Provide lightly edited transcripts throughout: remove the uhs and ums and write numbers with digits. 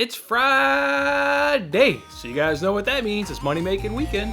It's Friday, so you guys know what that means. It's money making weekend.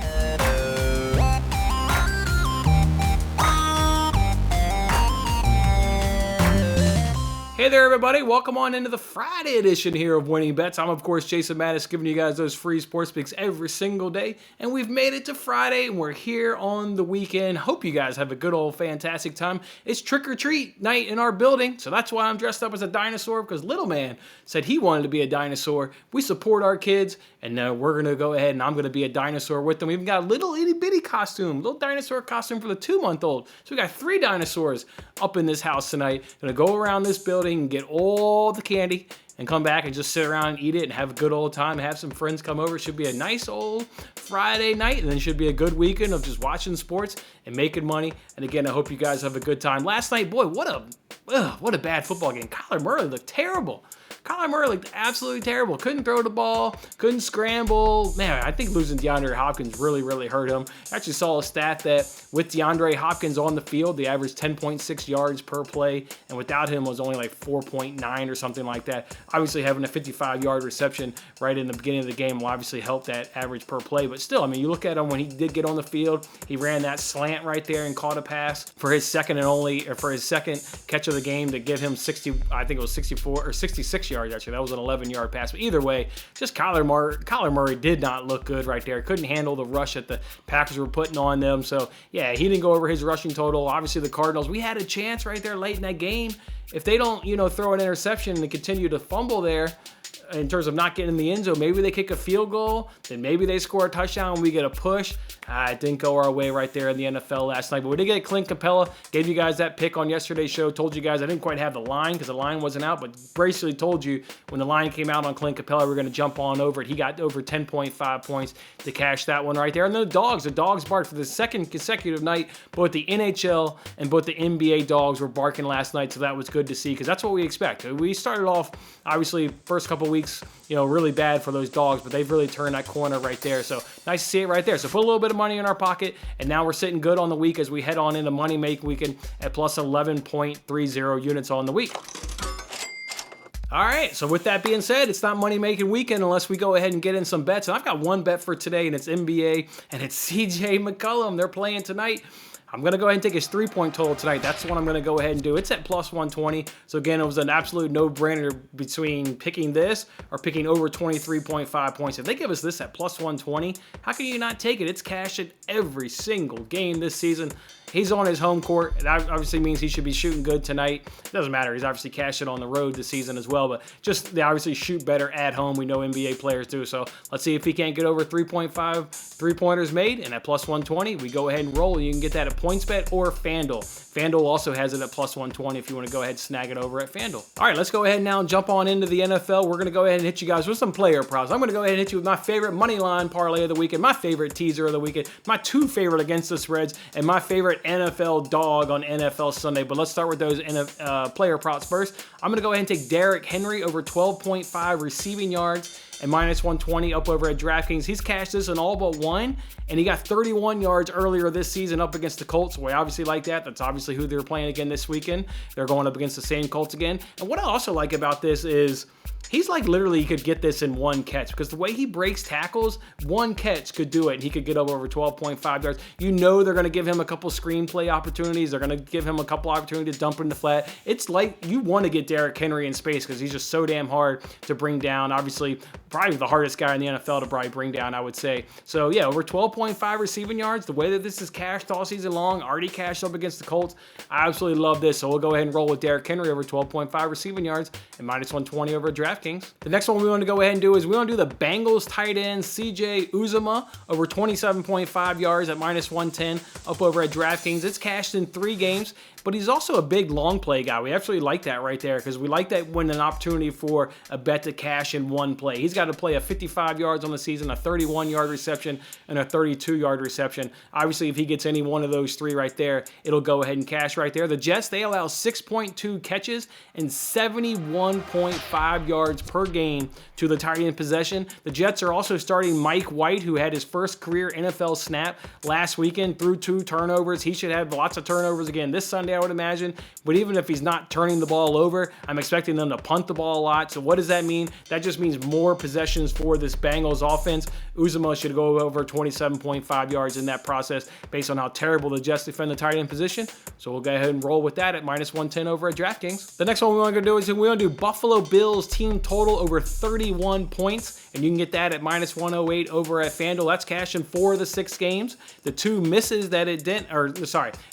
Hey there, everybody. Welcome on into the Friday edition here of Winning Bets. I'm, of course, Jason Mattis, giving you guys those free sports picks every single day. And we've made it to Friday, and we're here on the weekend. Hope you guys have a good old fantastic time. It's trick-or-treat night in our building, so that's why I'm dressed up as a dinosaur, because little man said he wanted to be a dinosaur. We support our kids, and now we're going to go ahead and I'm going to be a dinosaur with them. We even got a little itty-bitty costume, little dinosaur costume for the 2-month-old. So we got 3 dinosaurs up in this house tonight. Going to go around this building and get all the candy and come back and just sit around and eat it and have a good old time, have some friends come over. It should be a nice old Friday night, and then it should be a good weekend of just watching sports and making money. And again, I hope you guys have a good time. Last night, boy, what a bad football game. Kyler Murray looked terrible. Kyler Murray looked absolutely terrible. Couldn't throw the ball, couldn't scramble. Man, I think losing DeAndre Hopkins really hurt him. I actually saw a stat that with DeAndre Hopkins on the field, they averaged 10.6 yards per play, and without him was only like 4.9 or something like that. Obviously, having a 55-yard reception right in the beginning of the game will obviously help that average per play. But still, I mean, you look at him when he did get on the field, he ran that slant right there and caught a pass for his second catch of the game to give him 64 or 66 yards. Actually, that was an 11-yard pass. But either way, just Kyler Murray did not look good right there. Couldn't handle the rush that the Packers were putting on them. So, yeah, he didn't go over his rushing total. Obviously, the Cardinals, we had a chance right there late in that game. If they don't, throw an interception and continue to fumble there, in terms of not getting in the end zone, maybe they kick a field goal, then maybe they score a touchdown and we get a push. It didn't go our way right there in the NFL last night, but we did get Clint Capella. Gave you guys that pick on yesterday's show. Told you guys I didn't quite have the line because the line wasn't out, but basically told you when the line came out on Clint Capella, we're going to jump on over it. He got over 10.5 points to cash that one right there. And then the dogs barked for the second consecutive night. Both the NHL and both the NBA dogs were barking last night, so that was good to see because that's what we expect. We started off, obviously, first couple weeks, really bad for those dogs, but they've really turned that corner right there. So nice to see it right there. So put a little bit of money in our pocket, and now we're sitting good on the week as we head on into Money Make Weekend at plus 11.30 units on the week. All right, so with that being said, it's not Money Making Weekend unless we go ahead and get in some bets. And I've got one bet for today, and it's NBA, and it's CJ McCollum. They're playing tonight. I'm going to go ahead and take his 3-point total tonight. That's what I'm going to go ahead and do. It's at plus 120. So again, it was an absolute no-brainer between picking this or picking over 23.5 points. If they give us this at plus 120, how can you not take it? It's cash in every single game this season. He's on his home court. That obviously means he should be shooting good tonight. It doesn't matter. He's obviously cashed it on the road this season as well, but just they obviously shoot better at home. We know NBA players do. So let's see if he can't get over 3.5 3-pointers made. And at plus 120, we go ahead and roll. You can get that at PointsBet or FanDuel. FanDuel also has it at plus 120 if you want to go ahead and snag it over at FanDuel. All right, let's go ahead now and jump on into the NFL. We're going to go ahead and hit you guys with some player props. I'm going to go ahead and hit you with my favorite Moneyline Parlay of the weekend, my favorite teaser of the weekend, my 2 favorite against the spreads, and my favorite NFL dog on NFL Sunday. But let's start with those player props first. I'm going to go ahead and take Derrick Henry over 12.5 receiving yards and minus 120 up over at DraftKings. He's cashed this in all but one, and he got 31 yards earlier this season up against the Colts. We obviously like that. That's obviously who they're playing again this weekend. They're going up against the same Colts again. And what I also like about this is he's like literally he could get this in one catch because the way he breaks tackles, one catch could do it, and he could get up over 12.5 yards. They're going to give him a couple screenplay opportunities. They're going to give him a couple opportunities to dump in the flat. It's like you want to get Derrick Henry in space because he's just so damn hard to bring down. Obviously, probably the hardest guy in the NFL to probably bring down, I would say. So, yeah, over 12.5 receiving yards. The way that this is cashed all season long, already cashed up against the Colts. I absolutely love this. So we'll go ahead and roll with Derrick Henry over 12.5 receiving yards and minus 120 over DraftKings. The next one we want to go ahead and do is we want to do the Bengals tight end CJ Uzuma over 27.5 yards at minus 110 up over at DraftKings. It's cashed in 3 games, but he's also a big long play guy. We actually like that right there because we like that when an opportunity for a bet to cash in one play. He's got to play a 55 yards on the season, a 31-yard reception, and a 32-yard reception. Obviously, if he gets any one of those 3 right there, it'll go ahead and cash right there. The Jets, they allow 6.2 catches and 71.5 yards per game to the tight end possession. The Jets are also starting Mike White, who had his first career NFL snap last weekend, threw 2 turnovers. He should have lots of turnovers again this Sunday, I would imagine. But even if he's not turning the ball over, I'm expecting them to punt the ball a lot. So what does that mean? That just means more possessions for this Bengals offense. Uzuma should go over 27.5 yards in that process based on how terrible the Jets defend the tight end position. So we'll go ahead and roll with that at minus 110 over at DraftKings. The next one we want to do is we want to do Buffalo Bills team total over 31 points. And you can get that at minus 108 over at FanDuel. That's cashing for the 6 games. The 2 misses that it didn't,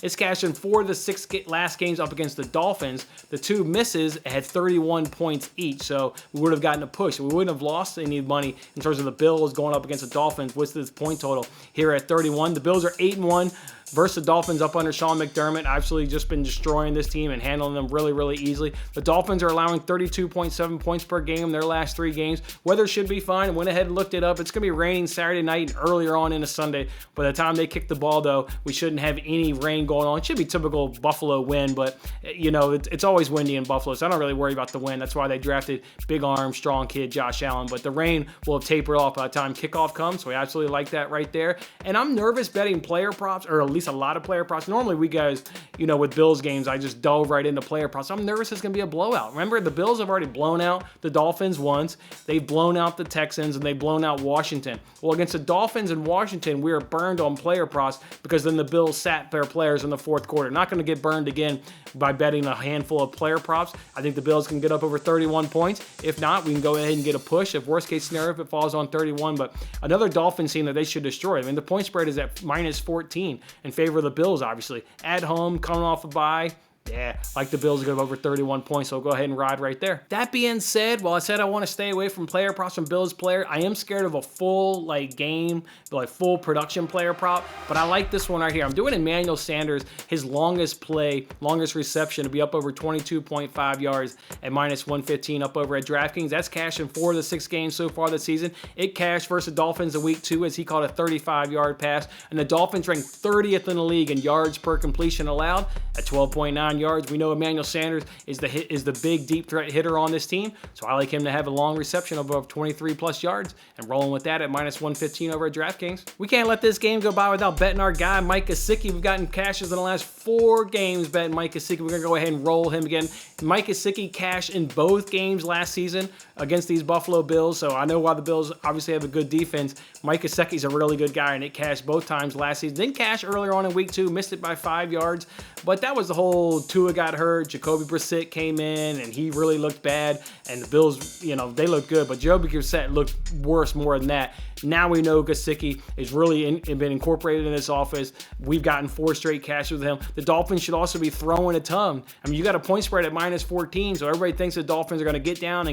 it's cashing for the 6 last games up against the Dolphins. The 2 misses had 31 points each. So we would have gotten a push. We wouldn't have lost any money in terms of the Bills going up against the Dolphins with this point total here at 31. The Bills are 8-1. Versus the Dolphins up under Sean McDermott. Absolutely just been destroying this team and handling them really, really easily. The Dolphins are allowing 32.7 points per game in their last 3 games. Weather should be fine. Went ahead and looked it up. It's going to be raining Saturday night and earlier on into Sunday. By the time they kick the ball, though, we shouldn't have any rain going on. It should be typical Buffalo wind, but, you know, it's always windy in Buffalo, so I don't really worry about the wind. That's why they drafted big arm, strong kid Josh Allen. But the rain will have tapered off by the time kickoff comes, so we absolutely like that right there. And I'm nervous betting player props, or at least a lot of player props. Normally we guys, you know, with Bills games, I just dove right into player props. I'm nervous it's going to be a blowout. Remember, the Bills have already blown out the Dolphins once. They've blown out the Texans, and they've blown out Washington. Well, against the Dolphins and Washington, we are burned on player props because then the Bills sat their players in the fourth quarter. Not going to get burned again by betting a handful of player props. I think the Bills can get up over 31 points. If not, we can go ahead and get a push. If worst case scenario, if it falls on 31, but another Dolphins team that they should destroy. I mean, the point spread is at minus 14 in favor of the Bills, obviously. At home, coming off a bye. Yeah, like the Bills to go over 31 points, so go ahead and ride right there. That being said, while I said I want to stay away from player props from Bills player, I am scared of a full game, full production player prop, but I like this one right here. I'm doing Emmanuel Sanders, his longest play, longest reception to be up over 22.5 yards at minus 115 up over at DraftKings. That's cashing for the 6 games so far this season. It cashed versus the Dolphins in week 2 as he caught a 35-yard pass, and the Dolphins ranked 30th in the league in yards per completion allowed at 12.9 yards. We know Emmanuel Sanders is the big deep threat hitter on this team, so I like him to have a long reception of above 23 plus yards and rolling with that at minus 115 over at DraftKings. We can't let this game go by without betting our guy Mike Gesicki. We've gotten cashes in the last 4 games betting Mike Gesicki. We're gonna go ahead and roll him again. Mike Gesicki cashed in both games last season against these Buffalo Bills, so I know why the Bills obviously have a good defense. Mike Gesicki's a really good guy, and it cashed both times last season. Didn't cash earlier on in week 2, missed it by 5 yards, but that was the whole Tua got hurt, Jacoby Brissett came in, and he really looked bad, and the Bills, you know, they looked good, but Jacoby Brissett looked worse more than that. Now we know Gesicki is really been incorporated in this offense. We've gotten 4 straight cashes with him. The Dolphins should also be throwing a ton. I mean, you got a point spread at minus 14, so everybody thinks the Dolphins are going to get down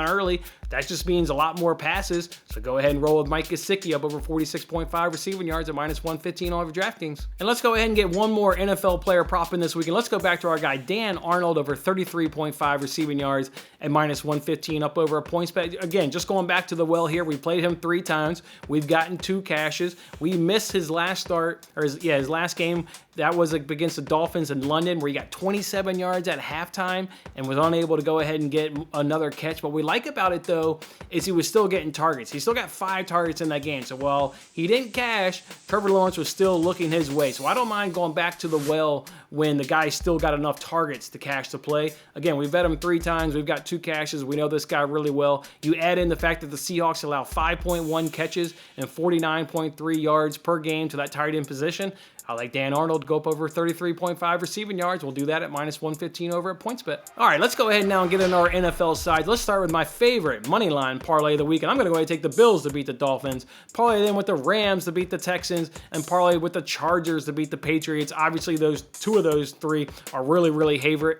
early. That just means a lot more passes. So go ahead and roll with Mike Gesicki up over 46.5 receiving yards at minus 115 over DraftKings. And let's go ahead and get one more NFL player prop in this week. And let's go back to our guy Dan Arnold over 33.5 receiving yards at minus 115 up over a points bet. Again, just going back to the well here, we played him 3 times. We've gotten 2 cashes. We missed his last start, or his last game. That was against the Dolphins in London, where he got 27 yards at halftime and was unable to go ahead and get another catch. What we like about it, though, is he was still getting targets. He still got 5 targets in that game. So while he didn't cash, Trevor Lawrence was still looking his way. So I don't mind going back to the well when the guy still got enough targets to cash to play. Again, we've bet him 3 times. We've got 2 cashes. We know this guy really well. You add in the fact that the Seahawks allow 5.1 catches and 49.3 yards per game to that tight end position. I like Dan Arnold to go up over 33.5 receiving yards. We'll do that at minus 115 over at PointsBet. All right, let's go ahead now and get into our NFL side. Let's start with my favorite Moneyline Parlay of the week. And I'm going to go ahead and take the Bills to beat the Dolphins, parlay them with the Rams to beat the Texans, and parlay with the Chargers to beat the Patriots. Obviously, those 2 of those 3 are really heavy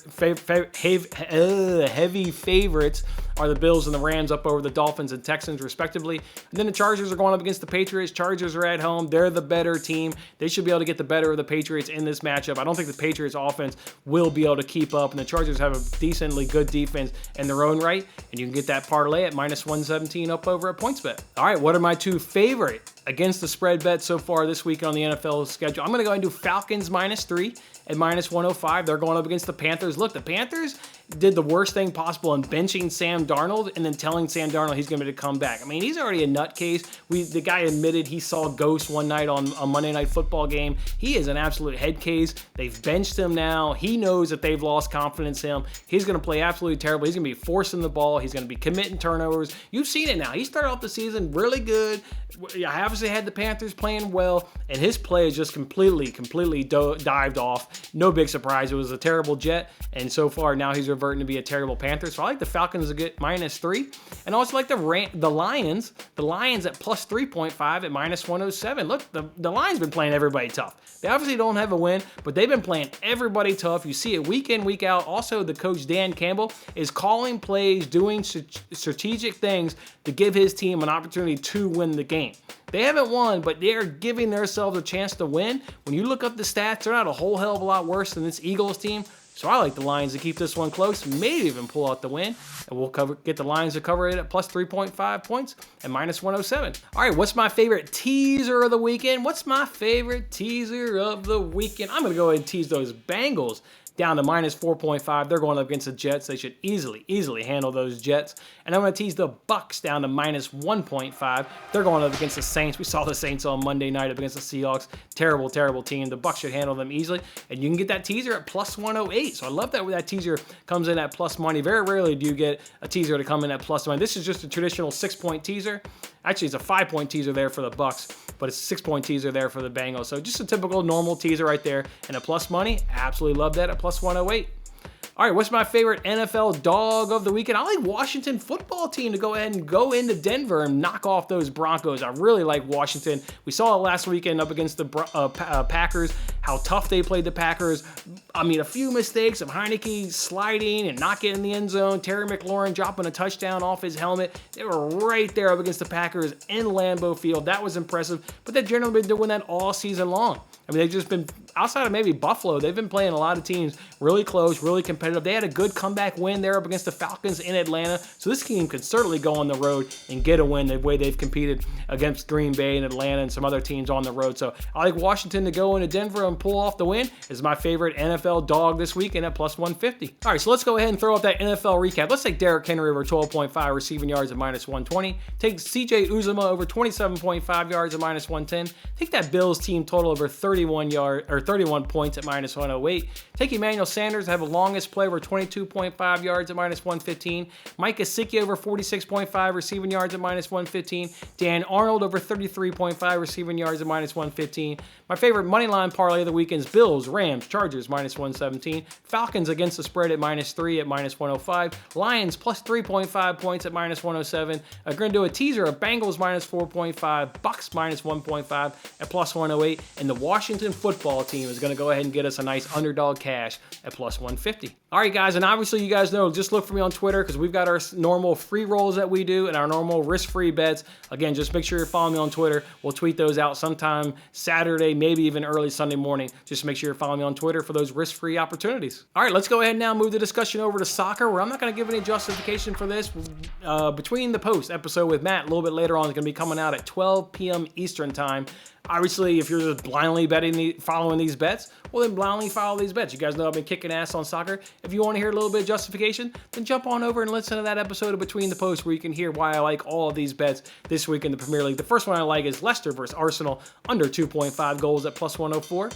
favorites. Are the Bills and the Rams up over the Dolphins and Texans, respectively. And then the Chargers are going up against the Patriots. Chargers are at home. They're the better team. They should be able to get the better of the Patriots in this matchup. I don't think the Patriots offense will be able to keep up, and the Chargers have a decently good defense in their own right, and you can get that parlay at minus 117 up over at PointsBet. All right, what are my 2 favorite against the spread bets so far this week on the NFL schedule? I'm going to go ahead and do Falcons minus 3 at minus 105. They're going up against the Panthers. Look, the Panthers did the worst thing possible in benching Sam Darnold and then telling Sam Darnold he's going to come back. I mean, he's already a nutcase. The guy admitted he saw ghosts one night on a Monday Night Football game. He is an absolute head case. They've benched him now. He knows that they've lost confidence in him. He's going to play absolutely terrible. He's going to be forcing the ball. He's going to be committing turnovers. You've seen it now. He started off the season really good. I obviously had the Panthers playing well, and his play is just completely dived off. No big surprise. It was a terrible Jet, and so far now he's reverting to be a terrible Panther. So I like the Falcons to get -3, and also like the Lions. The Lions at plus 3.5 at minus 107. Look, the Lions been playing everybody tough. They obviously don't have a win, but they've been playing everybody tough. You see it week in, week out. Also, the coach Dan Campbell is calling plays, doing strategic things to give his team an opportunity to win the game. They haven't won, but they're giving themselves a chance to win. When you look up the stats, they're not a whole hell of a lot worse than this Eagles team. So I like the Lions to keep this one close, maybe even pull out the win. And we'll get the Lions to cover it at plus 3.5 points and minus 107. All right, what's my favorite teaser of the weekend? What's my favorite teaser of the weekend? I'm going to go ahead and tease those Bengals down to minus 4.5. They're going up against the Jets. They should easily handle those Jets. And I'm going to tease the Bucks down to minus 1.5. They're going up against the Saints. We saw the Saints on Monday night up against the Seahawks. Terrible team. The Bucks should handle them easily. And you can get that teaser at plus 108. So I love that teaser comes in at plus money. Very rarely do you get a teaser to come in at plus money. This is just a traditional 6-point teaser. Actually, it's a 5-point teaser there for the Bucks, but it's a 6-point teaser there for the Bengals. So just a typical normal teaser right there. And a plus money, absolutely love that at plus 108. All right, what's my favorite NFL dog of the weekend? I like Washington football team to go ahead and go into Denver and knock off those Broncos. I really like Washington. We saw it last weekend up against the Packers, how tough they played the Packers. I mean, a few mistakes of Heineke sliding and not getting in the end zone, Terry McLaurin dropping a touchdown off his helmet. They were right there up against the Packers in Lambeau Field. That was impressive, but they've generally been doing that all season long. I mean, they've just been, outside of maybe Buffalo, they've been playing a lot of teams really close, really competitive. They had a good comeback win there up against the Falcons in Atlanta. So this team could certainly go on the road and get a win the way they've competed against Green Bay and Atlanta and some other teams on the road. So I like Washington to go into Denver and pull off the win. Is my favorite NFL dog this weekend at plus 150. All right, so let's go ahead and throw up that NFL recap. Let's take Derrick Henry over 12.5 receiving yards at minus 120. Take CJ Uzuma over 27.5 yards at minus 110. Take that Bills team total over 31 points at minus 108. Take Emmanuel Sanders to have the longest play over 22.5 yards at minus 115. Mike Gesicki over 46.5 receiving yards at minus 115. Dan Arnold over 33.5 receiving yards at minus 115. My favorite Moneyline Parlay of the weekend is Bills, Rams, Chargers minus 117. Falcons against the spread at -3 at minus 105. Lions plus 3.5 points at minus 107. I'm going to do a teaser of Bengals minus 4.5, Bucks minus 1.5 at plus 108. And the Washington football team is going to go ahead and get us a nice underdog cash at plus 150. All right, guys, and obviously you guys know, just look for me on Twitter because we've got our normal free rolls that we do and our normal risk-free bets. Again, just make sure you're following me on Twitter. We'll tweet those out sometime Saturday, maybe even early Sunday morning. Just make sure you're following me on Twitter for those risk-free opportunities. All right, let's go ahead and now move the discussion over to soccer, where I'm not going to give any justification for this. Between the Post episode with Matt a little bit later on is going to be coming out at 12 p.m. Eastern time. Obviously, if you're just blindly following these bets, well, then blindly follow these bets. You guys know I've been kicking ass on soccer. If you want to hear a little bit of justification, then jump on over and listen to that episode of Between the Posts where you can hear why I like all of these bets this week in the Premier League. The first one I like is Leicester versus Arsenal, under 2.5 goals at plus 104.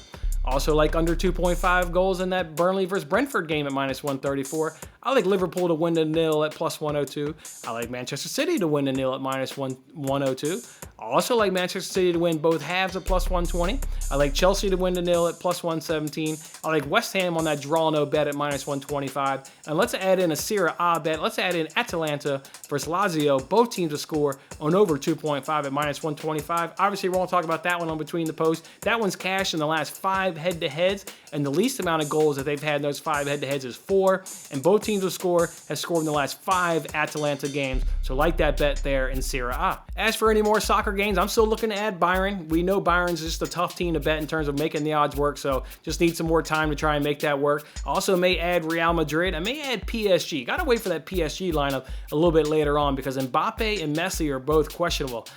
Also like under 2.5 goals in that Burnley versus Brentford game at minus 134. I like Liverpool to win 1-0 at plus 102. I like Manchester City to win 1-0 at minus 102. I also like Manchester City to win both halves at plus 120. I like Chelsea to win 1-0 at plus 117. I like West Ham on that draw no bet at minus 125. And let's add in a Serie A bet. Let's add in Atalanta versus Lazio. Both teams to score on over 2.5 at minus 125. Obviously, we won't talk about that one on Between the Posts. That one's cashed in the last 5 head-to-heads, and the least amount of goals that they've had in those 5 head-to-heads is 4. And both teams to score has scored in the last 5 Atalanta games. So like that bet there in Serie A. As for any more soccer games, I'm still looking to add Bayern. We know Bayern's just a tough team to bet in terms of making the odds work, so just need some more time to try and make that work. I also may add Real Madrid. I may add PSG. Got to wait for that PSG lineup a little bit later on because Mbappe and Messi are both questionable.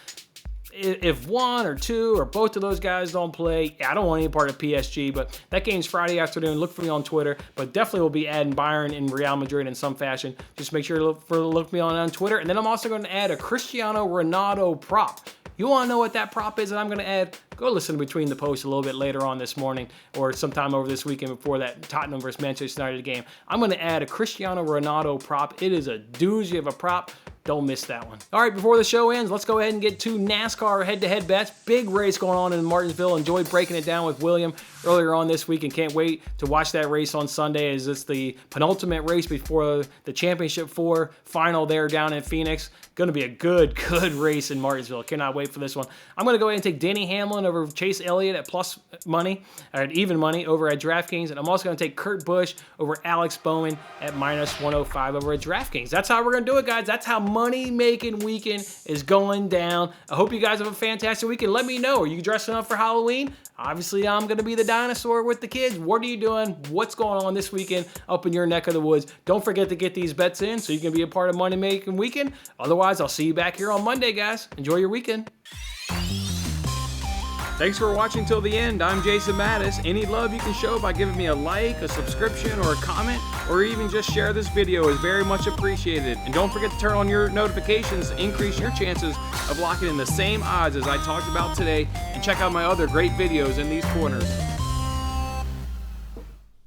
if one or two or both of those guys don't play, I don't want any part of PSG, but that game's Friday afternoon. Look for me on Twitter, but definitely will be adding Bayern and Real Madrid in some fashion. Just make sure to look me on Twitter. And then I'm also going to add a Cristiano Ronaldo prop. You want to know what that prop is that I'm going to add? Go listen to Between the Posts a little bit later on this morning or sometime over this weekend before that Tottenham versus Manchester United game. I'm going to add a Cristiano Ronaldo prop. It is a doozy of a prop. Don't miss that one. All right, before the show ends, let's go ahead and get to NASCAR head-to-head bets. Big race going on in Martinsville. Enjoyed breaking it down with William earlier on this week and can't wait to watch that race on Sunday as it's the penultimate race before the Championship 4 final there down in Phoenix. Going to be a good race in Martinsville. Cannot wait for this one. I'm going to go ahead and take Denny Hamlin over Chase Elliott at plus money, or at even money over at DraftKings. And I'm also going to take Kurt Busch over Alex Bowman at minus 105 over at DraftKings. That's how we're going to do it, guys. That's how money-making weekend is going down. I hope you guys have a fantastic weekend. Let me know. Are you dressing up for Halloween? Obviously, I'm going to be the dinosaur with the kids. What are you doing? What's going on this weekend up in your neck of the woods? Don't forget to get these bets in so you can be a part of Money Making Weekend. Otherwise, I'll see you back here on Monday, guys. Enjoy your weekend. Thanks for watching till the end. I'm Jason Mattis. Any love you can show by giving me a like, a subscription, or a comment, or even just share this video is very much appreciated. And don't forget to turn on your notifications to increase your chances of locking in the same odds as I talked about today. And check out my other great videos in these corners.